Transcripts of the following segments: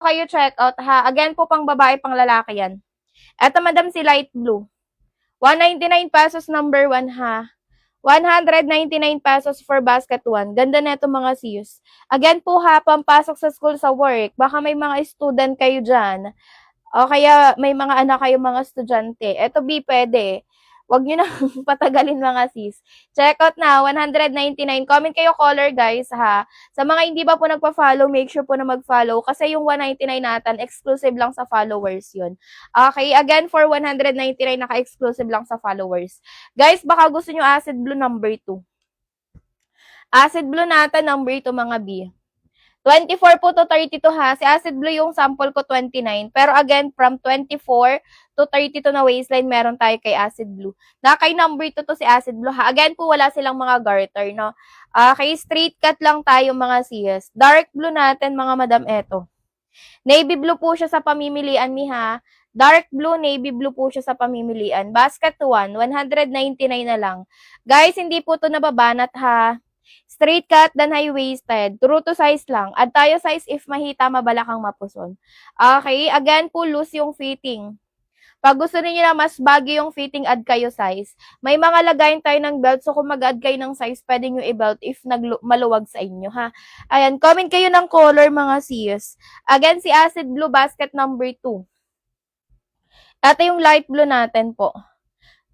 kayo check out ha. Again po, pang babae, pang lalaki yan. Eto madam, si light blue. 199 pesos number 1 ha. 199 pesos for basket 1. Ganda na ito mga sis. Again po ha, pampasok sa school, sa work. Baka may mga student kayo dyan. O kaya may mga anak kayo, mga estudyante. Ito B, pwede. Huwag nyo na patagalin mga sis. Check out na, 199. Comment kayo color guys ha. Sa mga hindi pa po nagpa-follow, make sure po na mag-follow. Kasi yung 199 natin, exclusive lang sa followers yun. Okay, again for 199, naka-exclusive lang sa followers. Guys, baka gusto nyo acid blue number 2. Acid blue natin number 2 mga B. 24 po to 32 ha. Si acid blue yung sample ko 29. Pero again, from 24 to 32 na waistline, meron tayo kay acid blue. Na kay number 2 to si acid blue ha. Again po, wala silang mga garter, no? Kay straight cut lang tayo mga sis. Dark blue natin mga madam, eto. Navy blue po siya sa pamimilian mi ha. Dark blue, navy blue po siya sa pamimilian. Basket 1, 199 na lang. Guys, hindi po to nababanat ha. Straight cut dan high-waisted. True to size lang. Add tayo size if mahita, mabalakang, mapuson. Okay, again po, loose yung fitting. Pag gusto niyo na mas baggy yung fitting, add kayo size. May mga lagayin tayo ng belt, so kung mag-add kayo ng size, pwede nyo i-belt if maluwag sa inyo, ha? Ayan, comment kayo ng color, mga sis. Again, si acid blue, basket number 2. Ito yung light blue natin po.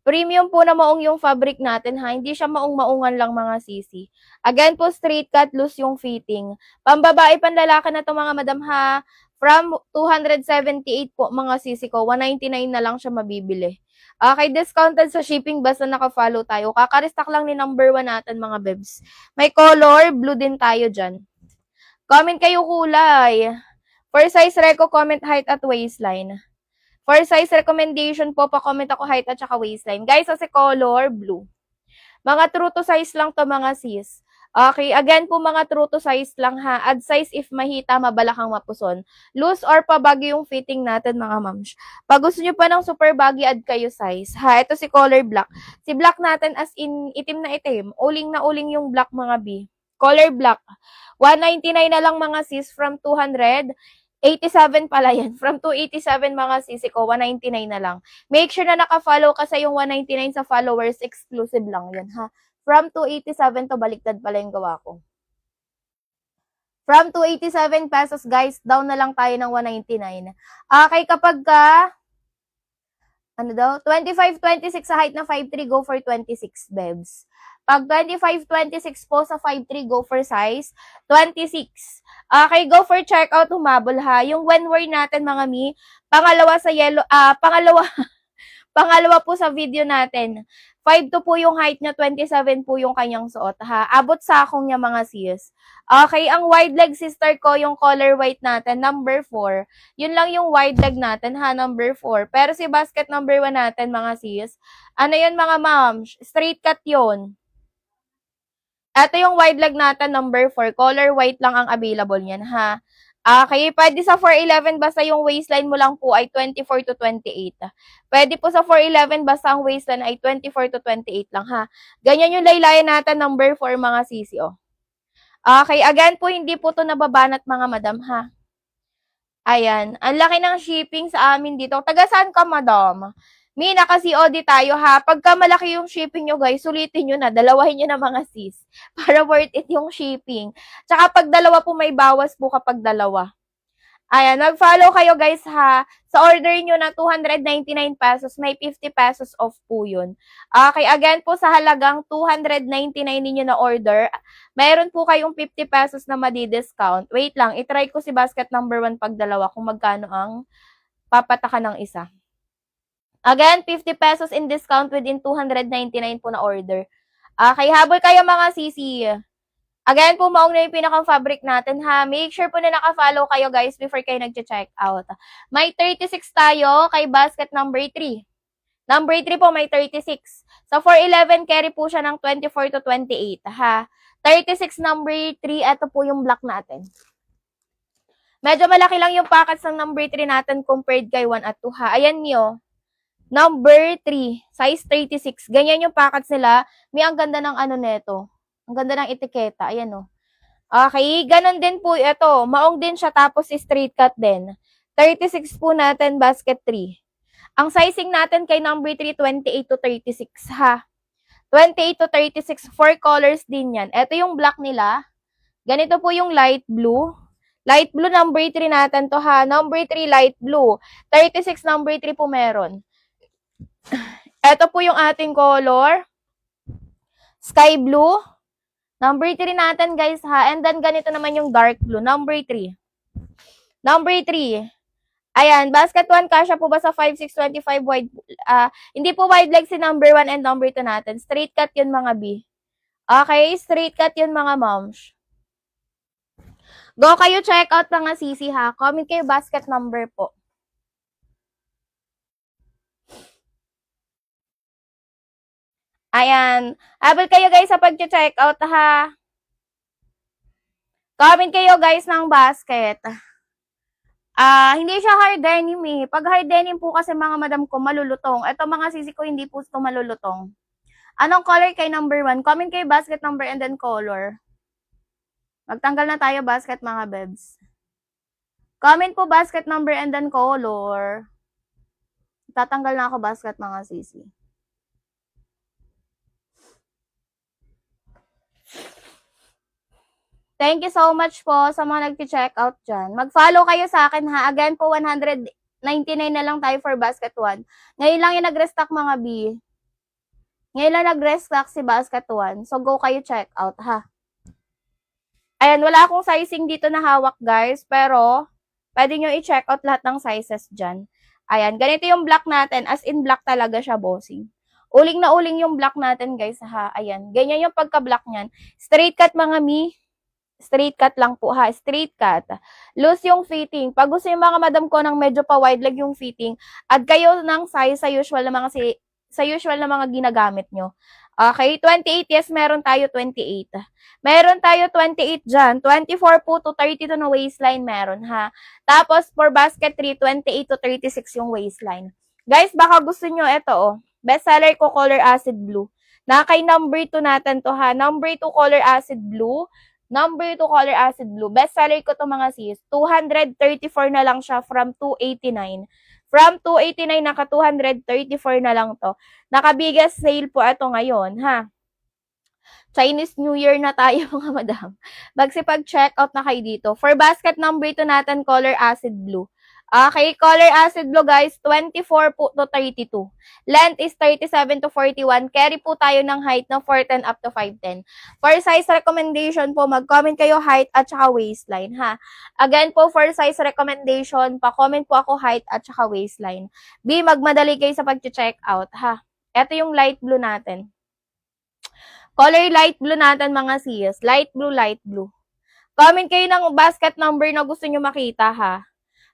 Premium po na maong yung fabric natin ha. Hindi siya maung-maungan lang mga sisi. Again po, straight cut, loose yung fitting. Pambabae, panlalaki na to mga madam ha. From 278 po mga sisi ko, 199 na lang siya mabibili. Okay, discounted sa shipping basta naka-follow tayo. Kakarestock lang ni number 1 natin mga bebs. May color, blue din tayo dyan. Comment kayo kulay. For size reco, comment height at waistline. For size recommendation po, pa-comment ako height at saka waistline. Guys, kasi color, blue. Mga true to size lang to mga sis. Okay, again po mga true to size lang ha. Add size if mahita, mabalakang, mapuson. Loose or pabaggy yung fitting natin mga mams. Pag gusto nyo pa ng super baggy, add kayo size. Ha, ito si color black. Si black natin as in itim na itim. Uling na uling yung black mga B. Color black. 199 na lang mga sis from 200. 87 pala yan. From 287 mga sisi ko, 199 na lang. Make sure na naka-follow kasi yung 199 sa followers, exclusive lang yan ha. From 287 to baliktad pala yung gawa ko. From 287 pesos guys, down na lang tayo ng 199. Okay, kapag ka, ano daw, 25-26 sa height na 5'3", go for 26 bebs. Pag 25-26 po sa 5'3", go for size 26. Okay, go for checkout, humabol ha. Yung when wear natin mga mi, pangalawa sa yellow, pangalawa po sa video natin. 5'2" po yung height niya, 27 po yung kanyang suot ha. Abot sa akong niya mga sis. Okay, ang wide leg sister ko, yung color white natin, number 4. Yun lang yung wide leg natin ha, number 4. Pero si basket number 1 natin mga sis, ano yun mga moms? Straight cut yun. Ito yung wide leg natin, number 4. Color white lang ang available niyan, ha? Okay, pwede sa 411 basta yung waistline mo lang po ay 24 to 28. Pwede po sa 411 basta ang waistline ay 24 to 28 lang, ha? Ganyan yung laylayan natin, number 4 mga sisi, oh. Okay, again po, hindi po to nababanat mga madam, ha? Ayan, ang laki ng shipping sa amin dito. Taga saan ka, madam? Mi, naka-COD tayo ha. Pagka malaki yung shipping nyo guys, sulitin nyo na. Dalawahin nyo na mga sis. Para worth it yung shipping. Tsaka pag dalawa po, may bawas po kapag dalawa. Ayan, mag-follow kayo guys ha. Sa order nyo na 299 pesos, may 50 pesos off po yun. Okay, again po sa halagang 299 ninyo na order, mayroon po kayong 50 pesos na madi-discount. Wait lang, itry ko si basket number 1 pag dalawa kung magkano ang papataka ng isa. Again, 50 pesos in discount within 299 po na order. Okay, habol kayo mga sisi. Again po, maong na yung pinakang fabric natin ha. Make sure po na naka-follow kayo guys before kayo nag-check out. May 36 tayo kay basket number 3. Number 3 po may 36. Sa 411 carry po siya ng 24 to 28 ha. 36 number 3, ito po yung black natin. Medyo malaki lang yung packets ng number 3 natin compared kay 1 at 2 ha. Ayan niyo. Number 3, size 36. Ganyan yung packets nila. May ang ganda ng ano neto. Ang ganda ng etiketa. Ayan o. Okay, ganun din po ito. Maong din siya tapos straight cut din. 36 po natin, basket 3. Ang sizing natin kay number 3, 28 to 36 ha. 28 to 36, 4 colors din yan. Ito yung black nila. Ganito po yung light blue. Light blue, number 3 natin to ha. Number 3, light blue. 36, number 3 po meron. Ito po yung ating color. Sky blue. Number 3 natin guys ha. And then ganito naman yung dark blue. Number 3. Number 3. Ayan, basket 1, kasya po ba sa 5, 6, 25 wide? Hindi po wide leg si number 1 and number 2 natin. Straight cut yun mga B. Okay, straight cut yun mga moms. Go kayo check out mga sisi ha. Comment kayo basket number po. Ayan. Habol kayo guys sa pag-check out ha. Comment kayo guys ng basket. Hindi siya hard denim eh. Pag hard denim po kasi mga madam ko malulutong. Ito mga sisi ko hindi po ito malulutong. Anong color kay number 1? Comment kayo basket number and then color. Magtanggal na tayo basket mga bebs. Comment po basket number and then color. Tatanggal na ako basket mga sisi. Thank you so much po sa mga nag-check out dyan. Mag-follow kayo sa akin ha. Again po, 199 na lang tayo for basket 1. Ngayon lang yung nag-restock mga B. Ngayon lang nag-restock si basket 1. So, go kayo check out ha. Ayan, wala akong sizing dito na hawak guys. Pero, pwede nyo i-check out lahat ng sizes dyan. Ayan, ganito yung black natin. As in black talaga siya, bossing. Uling na uling yung black natin guys ha. Ayan, ganyan yung pagka-black niyan. Straight cut mga mi. Straight cut lang po ha. Straight cut. Loose yung fitting. Pag gusto yung mga madam ko ng medyo pa wide leg yung fitting, add kayo ng size sa usual na mga ginagamit nyo. Okay, 28, yes, meron tayo 28. Meron tayo 28 dyan. 24 po to 32 na waistline meron ha. Tapos, for basket 3, 28 to 36 yung waistline. Guys, baka gusto nyo, ito oh. Best seller ko, color acid blue. Na kay number 2 natin to ha. Number 2, color acid blue. Number 2, color acid blue. Best seller ko to mga sis. 234 na lang siya from 289. From 289, naka 234 na lang to. Naka-biggest sale po ito ngayon, ha? Chinese New Year na tayo, mga madam. Magsipag-check out na kayo dito. For basket number 2 natin, color acid blue. Okay, color acid blue guys, 24 po to 32. Length is 37 to 41. Carry po tayo ng height ng 410 up to 510. For size recommendation po, mag-comment kayo height at saka waistline ha. Again po, for size recommendation, pa-comment po ako height at saka waistline. B, magmadali kayo sa pag-check out ha. Ito yung light blue natin. Color light blue natin mga sis. Light blue, light blue. Comment kayo ng basket number na gusto nyo makita ha.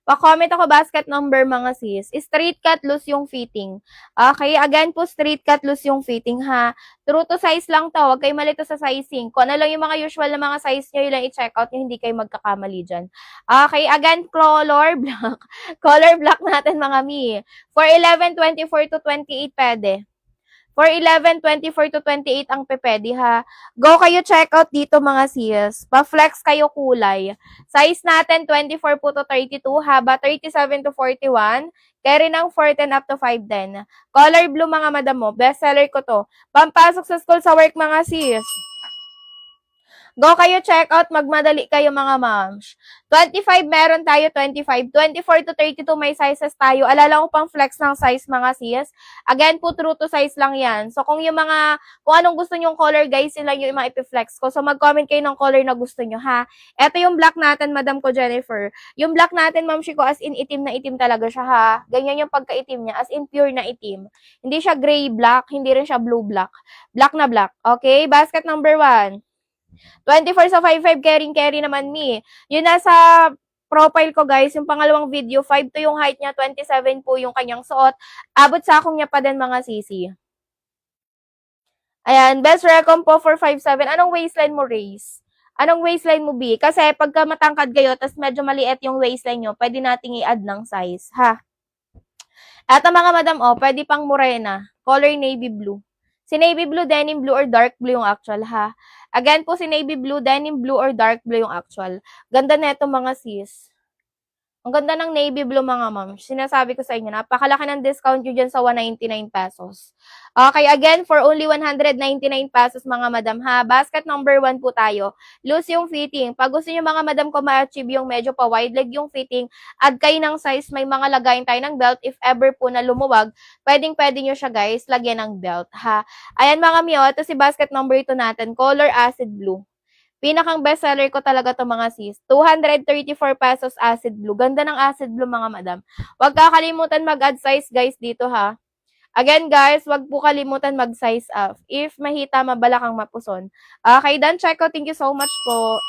Pa-comment ako basket number mga sis. Straight cut, loose yung fitting. Okay, again po, straight cut, loose yung fitting ha. True to size lang to. Huwag kayo malito sa sizing. Kung ano lang yung mga usual na mga size nyo, yun lang i-check out nyo. Hindi kayo magkakamali dyan. Okay, again, color black. Color black natin mga mi. For 11, 24 to 28 pwede. For 11, 24 to 28 ang pepedi ha. Go kayo check out dito mga sis. Pa-flex kayo kulay. Size natin 24 po to 32, haba 37 to 41. Carry ng 410 up to 510. Color blue mga madam mo. Best seller ko to. Pampasok sa school sa work mga sis. Go kayo check out, magmadali kayo mga moms. 25 meron tayo, 25. 24 to 32 may sizes tayo. Alala ko pang flex ng size mga sis. Again po, true to size lang yan. So kung anong gusto nyong color guys, yun lang yung mga ipiflex ko. So mag-comment kayo ng color na gusto nyo ha. Ito yung black natin, madam ko Jennifer. Yung black natin, ma'am Shiko, as in itim na itim talaga siya ha. Ganyan yung pagka-itim niya, as in pure na itim. Hindi siya gray black, hindi rin siya blue black. Black na black. Okay, basket number 1. 24 sa 55, carry naman me. Yun nasa profile ko guys, yung pangalawang video, 5 to yung height niya, 27 po yung kanyang suot. Abot sa akong niya pa din mga sisi. Ayan, best recom po for 5'7". Anong waistline mo, Race? Anong waistline mo, B? Kasi pagka matangkad kayo, tas medyo maliit yung waistline nyo, pwede nating i-add ng size, ha? At mga madam, pwede pang morena, color navy blue. Si navy blue, denim blue, or dark blue yung actual, ha? Again po, si navy blue, denim blue, or dark blue yung actual. Ganda neto mga sis. Ang ganda ng navy blue mga ma'am. Sinasabi ko sa inyo, napakalaki ng discount nyo dyan sa 199 pesos. Okay, again, for only 199 pesos mga madam ha. Basket number 1 po tayo. Loose yung fitting. Pag gusto nyo mga madam ko ma-achieve yung medyo pa wide leg yung fitting, add kayo ng size, may mga lagayin tayo ng belt. If ever po na lumuwag, pwedeng-pwede nyo siya guys, lagyan ng belt ha. Ayan mga mio, ito si basket number 2 natin, color acid blue. Pinakang bestseller ko talaga to mga sis. 234 pesos acid blue. Ganda ng acid blue mga madam. Huwag kakalimutan mag-add size guys dito ha. Again guys, huwag po kalimutan mag-size up. If mahita, mabalakang mapuson. Okay, done check out. Thank you so much po.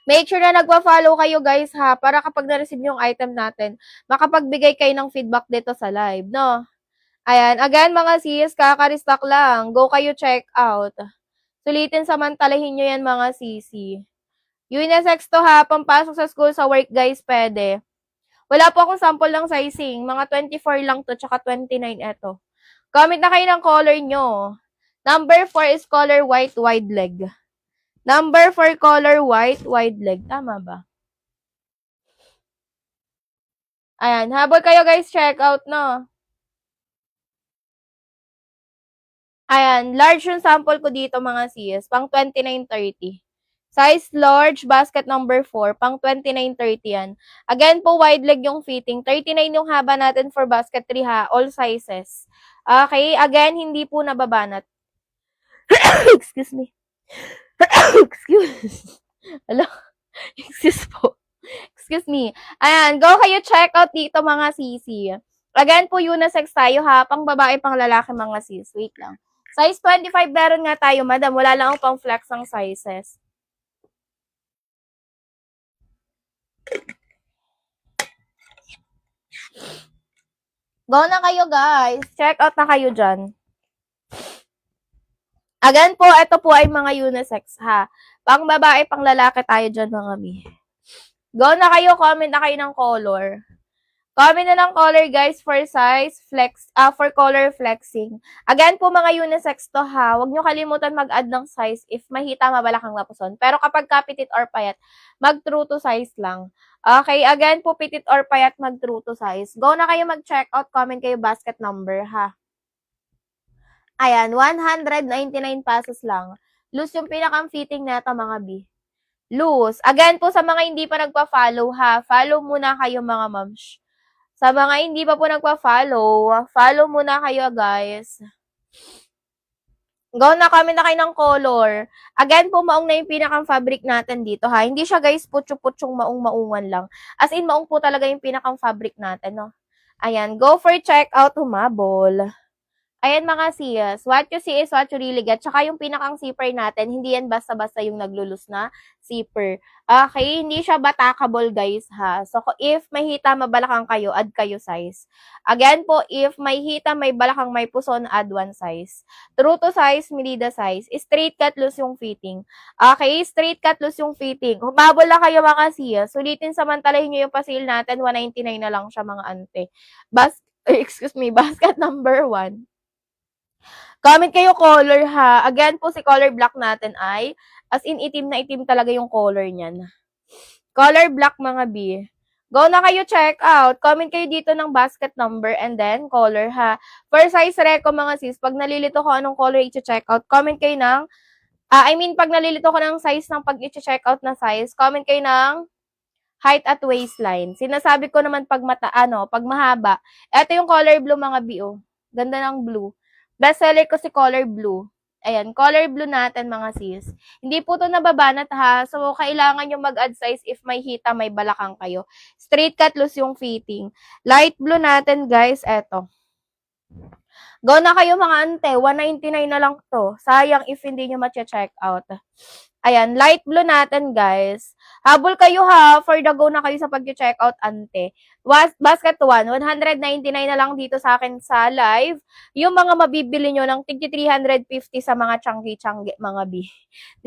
Make sure na nagpa-follow kayo guys ha, para kapag na-receive yung item natin, makapagbigay kayo ng feedback dito sa live, no? Ayan, again mga sis, kaka-restock lang. Go kayo check out. Sulitin samantalahin nyo yan mga sisi. Unisex to ha, pampasok sa school, sa work guys, pwede. Wala po akong sample ng sizing. Mga 24 lang to, tsaka 29 eto. Comment na kayo ng color nyo. Number 4 is color white, wide leg. Number 4, color white, wide leg. Tama ba? Ayan, habol kayo guys, check out no. Ayan, large yung sample ko dito mga sis, pang 29.30. Size large, basket number 4, pang 29.30 yan. Again po, wide leg yung fitting. 39 yung haba natin for basket 3 ha, all sizes. Okay, again, hindi po nababanat. Excuse me. Excuse. Hello? Excuse po. Excuse me. Ayan, go kayo check out dito mga sisi. Again po, unisex tayo ha, pang babae, pang lalaki mga sis. Wait lang. Size 25 meron nga tayo, madam. Wala lang akong pang flex ng sizes. Go na kayo, guys. Check out na kayo dyan. Again po, ito po ay mga unisex, ha. Pang babae, pang lalaki tayo dyan, mga mi. Go na kayo, comment na kayo ng color. Comment na ng color guys for size, for color flexing. Again po mga unisex to ha, huwag nyo kalimutan mag-add ng size if mahita, mabalakang mapuson. Pero kapag kapitit or payat, mag true to size lang. Okay, again po pitit or payat, mag true to size. Go na kayo mag-check out, comment kayo basket number ha. Ayan, 199 pesos lang. Loose yung pinakang fitting neta mga B. Loose. Again po sa mga hindi pa nagpa-follow ha, follow muna kayo mga moms. Sa mga hindi pa po nagpa-follow, follow muna kayo guys. Go na kami na kayo ng color. Again po, maong na yung pinakang fabric natin dito ha. Hindi siya guys putyo-putyong maung-maungan lang. As in, maong po talaga yung pinakang fabric natin, no? Ayan, go for check out, humabol. Ayan mga sis, what you see is what you really get. Tsaka yung pinakang zipper natin, hindi yan basta-basta yung naglulus na zipper. Okay, hindi siya batakable guys ha. So if may hita, mabalakang kayo, add kayo size. Again po, if may hita, may balakang, may puson, add 1 size. True to size, medida size. Straight cut, loose yung fitting. Okay, straight cut, loose yung fitting. Humabol na kayo mga sis. Sulitin samantalahin nyo yung pasil natin, 199 na lang siya mga ante. Basket number 1. Comment kayo color ha. Again po si color black natin ay as in itim na itim talaga yung color niyan. Color black mga B. Go na kayo check out. Comment kayo dito ng basket number and then color ha. For size reco mga sis, pag nalilito ko anong color i-check out, comment kayo ng pag nalilito ko ng size ng pag i-check out na size, comment kayo ng height at waistline. Sinasabi ko naman pag pag mahaba. Ito yung color blue mga B oh. Ganda ng blue. Bestseller ko si color blue. Ayan, color blue natin mga sis. Hindi po to nababanat ha. So, kailangan nyo mag-add size if may hita, may balakang kayo. Straight cut, loose yung fitting. Light blue natin guys, eto. Go na kayo mga ante, 199 na lang to. Sayang if hindi nyo ma-check out. Ayan, light blue natin, guys. Habol kayo ha, for the go na kayo sa pag-checkout, ante. Basket 1, 199 na lang dito sa akin sa live. Yung mga mabibili nyo ng tig 350 sa mga changgi-changgi, mga B.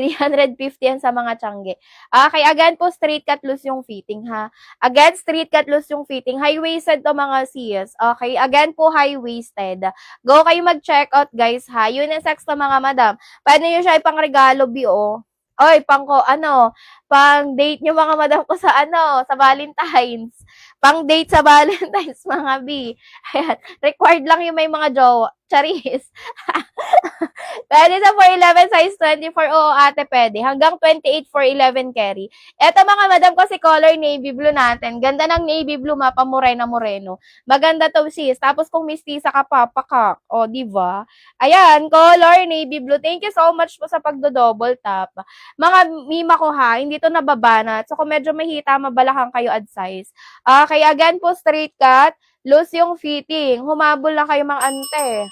350 yan sa mga changgi. Okay, again po, straight cut loose yung fitting, ha. Again, straight cut loose yung fitting. High-waisted to mga sis. Okay, again po, high-waisted. Go kayo mag-checkout, guys, ha. Unisex to mga madam. Pwede nyo siya ipang regalo, B.O. Oy, pang date nyo mga madam ko sa sa Valentine's. Pang date sa Valentine's mga B. Ayan, required lang yung may mga jowa. Charis. Pwede sa 411 size 24. Oo, ate, pwede. Hanggang 28 411 carry. Eto mga madam ko si color navy blue natin. Ganda ng navy blue, mapamuray na moreno. Maganda to sis. Tapos kung mistisa ka pa, pakak. O, diba? Ayan, color navy blue. Thank you so much po sa pagdo-double tap. Mga mima ko ha, hindi to nababanat. So kung medyo mahita, mabalakang kayo ad size. Okay, again po straight cut. Loose yung fitting. Humabol na kayo mga ante.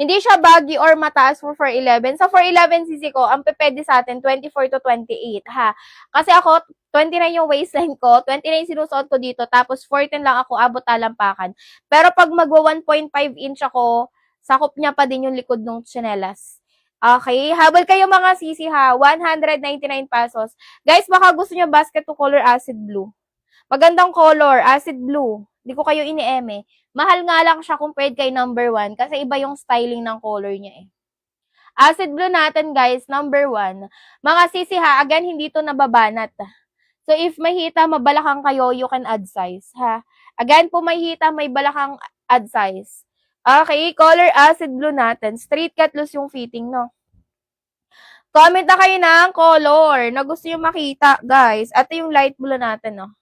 Hindi siya baggy or mataas for 411. Sa 411cc ko, ang pepede sa atin, 24 to 28, ha. Kasi ako, 29 yung waistline ko, 29 sinusuot ko dito, tapos 14 lang ako abot talampakan. Pero pag magwa 1.5 inch ako, sakop niya pa din yung likod ng tsinelas. Okay, habol kayo mga sisi ha, 199 pesos. Guys, baka gusto nyo basket to color acid blue. Magandang color, acid blue. Hindi ko kayo ini-eme. Mahal nga lang siya compared kay number 1 kasi iba yung styling ng color niya eh. Acid blue natin guys, number 1. Mga sisi ha, again hindi to nababanat. So if mahita, mabalakang kayo, you can add size ha. Again po mahita, may balakang add size. Okay, color acid blue natin. Straight cut loose yung fitting, no? Comment na kayo ng color na gusto yung makita, guys. Ito yung light blue natin, no?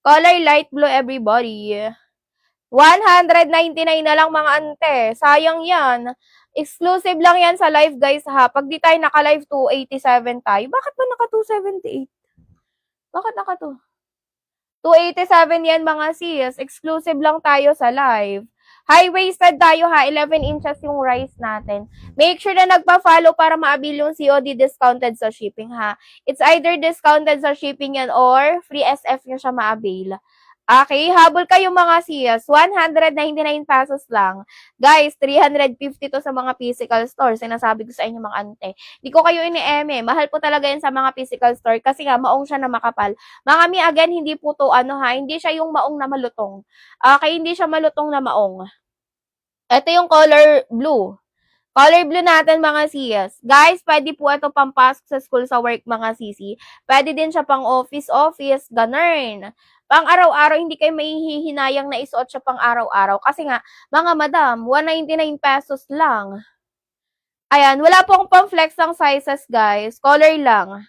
Color light blue, everybody. 199 na lang mga ante. Sayang yan. Exclusive lang yan sa live, guys, ha. Pag di tayo naka-live 287 tayo. Bakit ba naka 278? Bakit naka 287 yan, mga sis. Exclusive lang tayo sa live. High-waisted tayo ha, 11 inches yung rice natin. Make sure na nagpa-follow para ma-avail yung COD discounted sa shipping ha. It's either discounted sa shipping yan or free SF nyo siya ma-avail. Okay, habol kayo mga sis, 199 pesos lang. Guys, 350 to sa mga physical store. Sinasabi ko sa inyo mga ante. Di ko kayo ini-eme. Mahal po talaga yan sa mga physical store kasi nga maong siya na makapal. Mga mi, again, hindi po to hindi siya yung maong na malutong. Okay, hindi siya malutong na maong. Ito yung color blue. Color blue natin mga sis. Guys, pwede po ito pampasok sa school, sa work mga sisi. Pwede din siya pang office, ganun. Pang araw-araw, hindi kayo mahihinayang na isuot siya pang araw-araw. Kasi nga, mga madam, 199 pesos lang. Ayan, wala pong pang-flex ng sizes, guys. Color lang.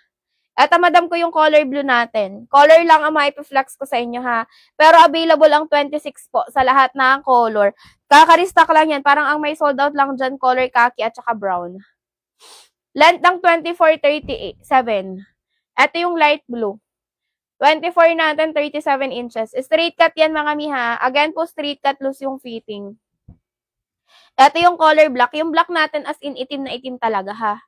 Eto, madam ko yung color blue natin. Color lang ang maipiflex ko sa inyo, ha. Pero available ang 26 po sa lahat ng color. Kaka-restock lang yan. Parang ang may sold out lang dyan, color khaki at saka brown. Length ng 24-37. Ito yung light blue. 24 natin, 37 inches. Straight cut yan mga miha. Again po, straight cut loose yung fitting. Ito yung color black. Yung black natin as in itim na itim talaga ha.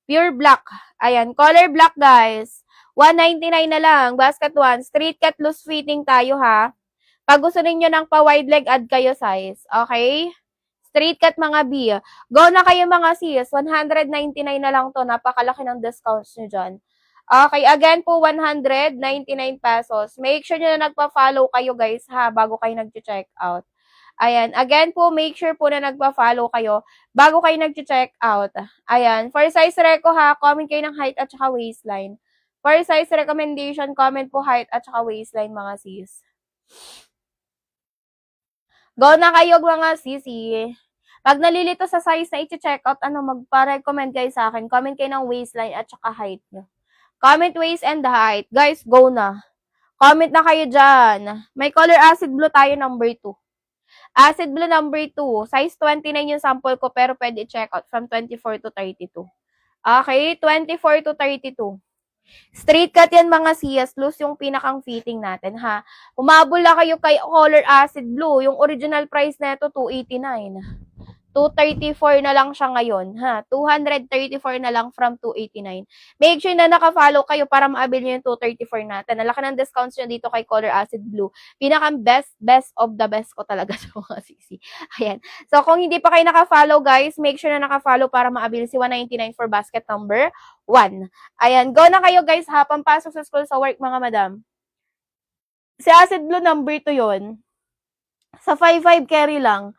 Pure black. Ayan, color black guys. 199 na lang. Basket 1. Straight cut loose fitting tayo ha. Pag gusto niyo ng pa-wide leg, add kayo size. Okay? Straight cut mga B. Go na kayo mga sis. 199 na lang to. Napakalaki ng discounts nyo dyan. Okay, again po, 199 pesos. Make sure nyo na nagpa-follow kayo guys ha, bago kayo nag-check out. Ayan, again po, make sure po na nagpa-follow kayo bago kayo nag-check out. Ayan, for size reco ha, comment kayo ng height at saka waistline. For size recommendation, comment po height at saka waistline mga sis. Go na kayo mga sisi. Pag nalilito sa size na i-check out, magpa-recommend kayo sa akin. Comment kayo ng waistline at saka height nyo. Comment waist and height. Guys, go na. Comment na kayo dyan. May color acid blue tayo, number 2. Acid blue number 2. Size 29 yung sample ko, pero pwede check out from 24 to 32. Okay, 24 to 32. Straight cut yan mga siyas. Loose yung pinakang fitting natin, ha. Umabol na kayo kay color acid blue. Yung original price na ito, 289. 234 na lang siya ngayon, ha? 234 na lang from 289. Make sure na naka-follow kayo para ma-avail nyo yung 234 natin. Nalaki ng discounts nyo dito kay Color Acid Blue. Best of the best ko talaga sa mga sisi. Ayan. So, kung hindi pa kayo naka-follow, guys, make sure na naka-follow para ma-avail si 199 for basket number 1. Ayan. Go na kayo, guys, ha? Pampasok sa school sa work, mga madam. Si Acid Blue number 2 yon. Sa 5-5 carry lang.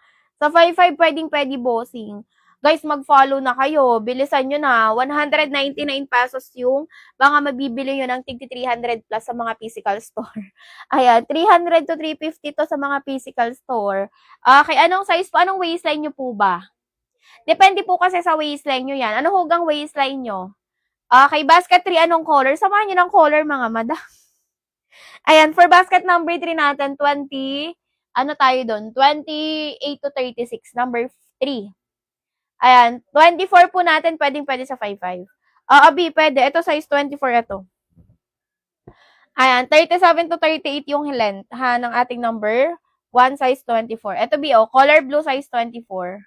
Sa 5-5, pwedeng-pwede bossing. Guys, mag-follow na kayo. Bilisan nyo na. 199 pesos yung mga mabibili nyo ng tig 300 plus sa mga physical store. Ayan, 300 to 350 to sa mga physical store. Okay, anong size po? Anong waistline nyo po ba? Depende po kasi sa waistline nyo yan. Ano hugang waistline nyo? Okay, basket 3, anong color? Samahan nyo ng color, mga madam. Ayan, for basket number 3 natin, 20... Ano tayo doon? 28 to 36, number 3. Ayan, 24 po natin, pwede sa 5-5. Abi, pwede. Ito, size 24, ito. Ayan, 37 to 38 yung length, ha, ng ating number 1, size 24. Ito, color blue, size 24.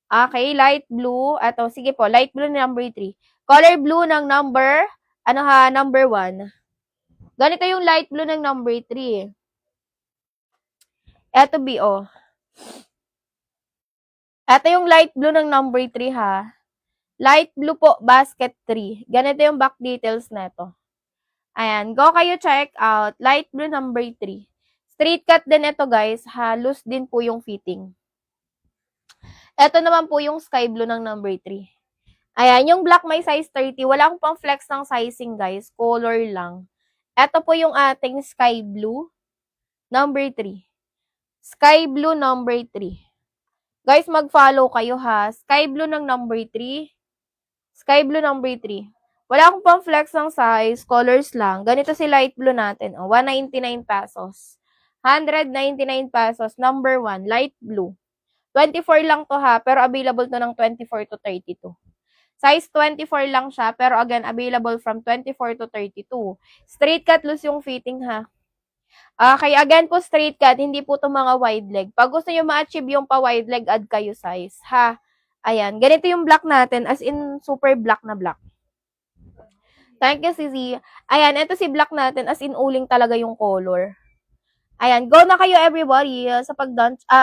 Okay, light blue. Ito, sige po, light blue number 3. Color blue ng number, number 1. Ganito yung light blue ng number 3. Eto, Eto yung light blue ng number 3, ha. Light blue po, basket 3. Ganito yung back details neto. Ayan, go kayo check out. Light blue number 3. Straight cut din ito, guys, ha. Loose din po yung fitting. Eto naman po yung sky blue ng number 3. Ayan, yung black may size 30. Wala akong pang flex ng sizing, guys. Color lang. Eto po yung ating sky blue number 3. Sky blue number 3. Guys, mag-follow kayo, ha. Sky blue ng number 3. Sky blue number 3. Wala akong pang flex ng size. Colors lang. Ganito si light blue natin. 199 pesos. 199 pesos. Number 1. Light blue. 24 lang to, ha. Pero available to ng 24 to 32. Size 24 lang siya. Pero again, available from 24 to 32. Straight cut loose yung fitting, ha. Okay, again po straight cut, hindi po to mga wide leg. Pag gusto nyo ma-achieve yung pa-wide leg, add kayo size, ha? Ayan, ganito yung black natin, as in super black na black. Thank you, Cici. Ayan, ito si black natin, as in uling talaga yung color. Ayan, go na kayo everybody sa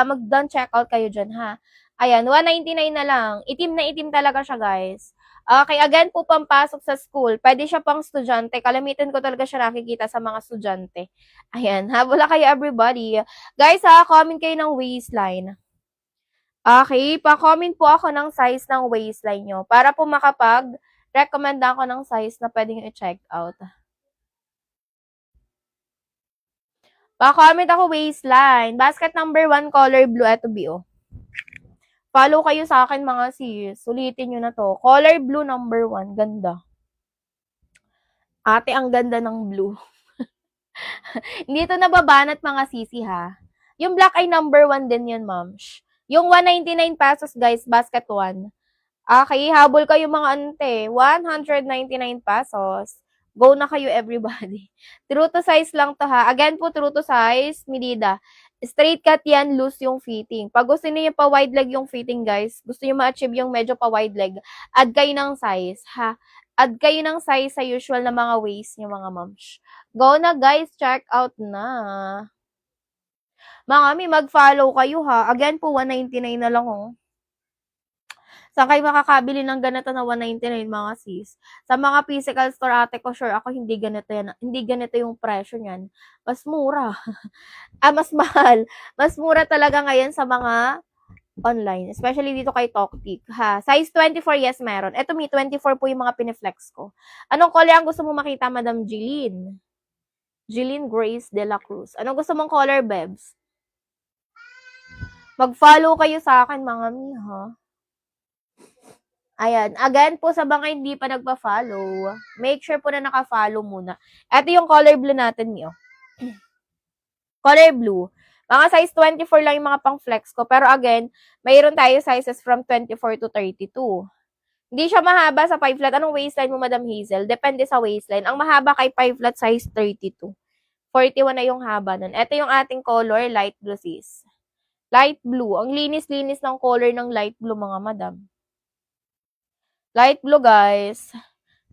mag-done checkout kayo dyan, ha? Ayan, 199 na lang. Itim na itim talaga siya, guys. Okay, again po, pampasok sa school. Pwede siya pang estudyante. Kalamitan ko talaga siya nakikita sa mga estudyante. Ayan, habula kayo everybody. Guys, comment kayo ng waistline. Okay, pa-comment po ako ng size ng waistline nyo para po makapag-recommend ako ng size na pwede nyo i-check out. Pa-comment ako waistline. Basket number 1, color blue. Ito, Follow kayo sa akin, mga sis. Sulitin nyo na to. Color blue number 1. Ganda. Ate, ang ganda ng blue. Hindi ito nababanat, mga sisi, ha. Yung black ay number 1 din yun, ma'am. Yung 199 pesos, guys, basket 1. Okay, habol kayo mga ante. 199 pesos. Go na kayo, everybody. True to size lang to, ha. Again po, true to size, medida. Straight cut yan, loose yung fitting. Pag gusto niyo pa wide leg yung fitting, guys, gusto niyo ma-achieve yung medyo pa wide leg, add kayo ng size, ha. Add kayo ng size sa usual na mga waist niyo, mga moms. Go na, guys, check out na. Mga mi, mag-follow kayo, ha. Again po, 199 na lang, oh. Saan kayo makakabili ng ganito na 199, mga sis? Sa mga physical store, ate ko, sure ako, hindi ganito yan. Hindi ganito yung presyo niyan. Mas mura. Mas mahal. Mas mura talaga ngayon sa mga online. Especially dito kay Toktik, ha. Size 24, yes, meron. Ito, 24 po yung mga piniflex ko. Anong color ang gusto mo makita, Madam Jeline? Jeline Grace de la Cruz. Anong gusto mong color, Bebs? Mag-follow kayo sa akin, mga mi, ha. Ayan. Again po, sa mga hindi pa nagpa-follow, make sure po na naka-follow muna. Ito yung color blue natin, Mio. Color blue. Mga size 24 lang yung mga pang-flex ko. Pero again, mayroon tayo sizes from 24 to 32. Hindi siya mahaba sa 5 flat. Anong waistline mo, Madam Hazel? Depende sa waistline. Ang mahaba kay 5 flat, size 32. 41 na yung haba nun. Ito yung ating color, light blue, sis. Light blue. Ang linis-linis ng color ng light blue, mga madam. Light blue, guys.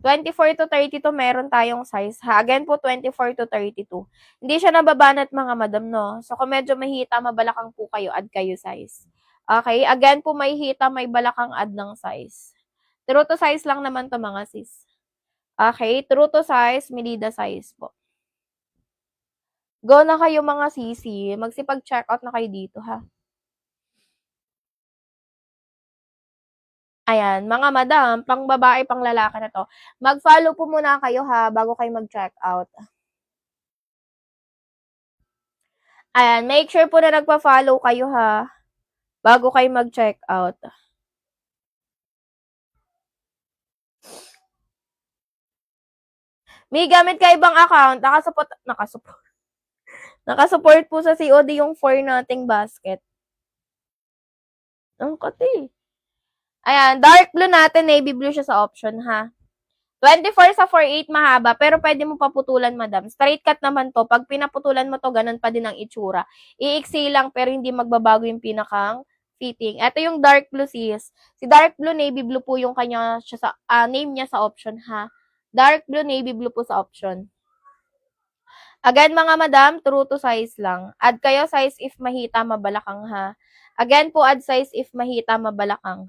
24 to 32 meron tayong size. Ha? Again po, 24 to 32. Hindi siya nababanat, mga madam, no? So, kung medyo mahita, mabalakang po kayo, add kayo size. Okay? Again po, may hita, may balakang add ng size. True to size lang naman to, mga sis. Okay? True to size, medida size po. Go na kayo, mga sisi. Magsipag-checkout na kayo dito, ha? Ayan, mga madam, pang babae, pang lalaki na to. Mag-follow po muna kayo, ha, bago kayo mag-checkout. Ayan, make sure po na nagpa-follow kayo, ha, bago kayo mag-checkout. May gamit ka ibang account, nakasupport po sa COD yung 4 nating basket. Ang kati. Ayan, dark blue natin, navy blue siya sa option, ha. 24 sa 48 mahaba, pero pwede mo paputulan, madam. Straight cut naman to. Pag pinaputulan mo to, ganun pa din ang itsura. Iiksi lang, pero hindi magbabago yung pinakang fitting. Ito yung dark blue, sis. Si dark blue, navy blue po yung kanya, name niya sa option, ha. Dark blue, navy blue po sa option. Again, mga madam, true to size lang. Add kayo size if mahita, mabalakang, ha. Again po, add size if mahita, mabalakang.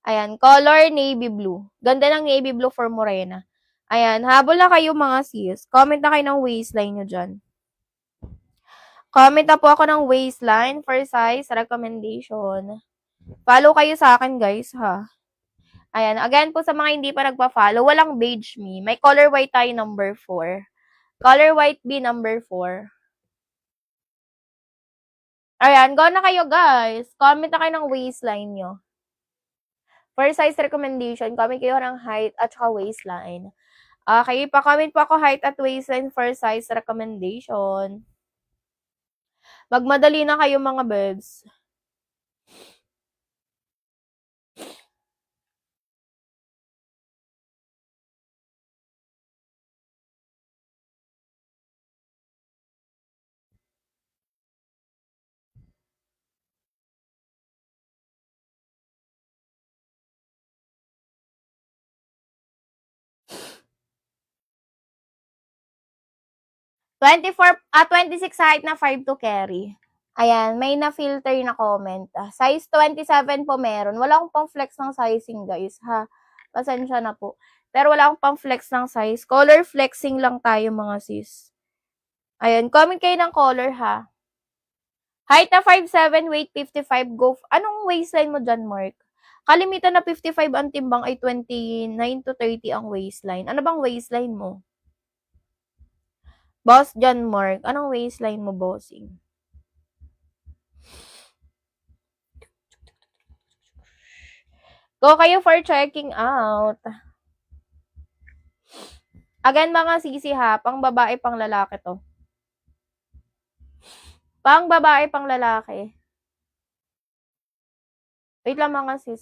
Ayan, color navy blue. Ganda ng navy blue for morena. Ayan, habol na kayo, mga sis. Comment na kayo ng waistline nyo dyan. Comment na po ako ng waistline for size recommendation. Follow kayo sa akin, guys, ha. Ayan, again po sa mga hindi pa nagpa-follow, walang beige me. May color white tayo, number 4. Color white B, number 4. Ayan, go na kayo, guys. Comment na kayo ng waistline nyo. For size recommendation, comment kayo ng height at saka waistline. Okay, pa-comment po ako height at waistline for size recommendation. Magmadali na kayo, mga bebs. (24) 26 height na 5 to carry. Ayan, may na-filter na comment. Size 27 po meron. Wala akong pang-flex ng sizing, guys, ha. Pasensya na po. Pero wala akong pang-flex ng size. Color flexing lang tayo, mga sis. Ayan, comment kayo ng color, ha. Height na 5'7", weight 55, go. Anong waistline mo dyan, Mark? Kalimitan na 55 ang timbang ay 29 to 30 ang waistline. Ano bang waistline mo? Boss John Mark, anong waistline mo, bossing? Go kayo for checking out. Again, mga sisi, ha, pang babae, pang lalaki to. Pang babae, pang lalaki. Wait lang, mga sis.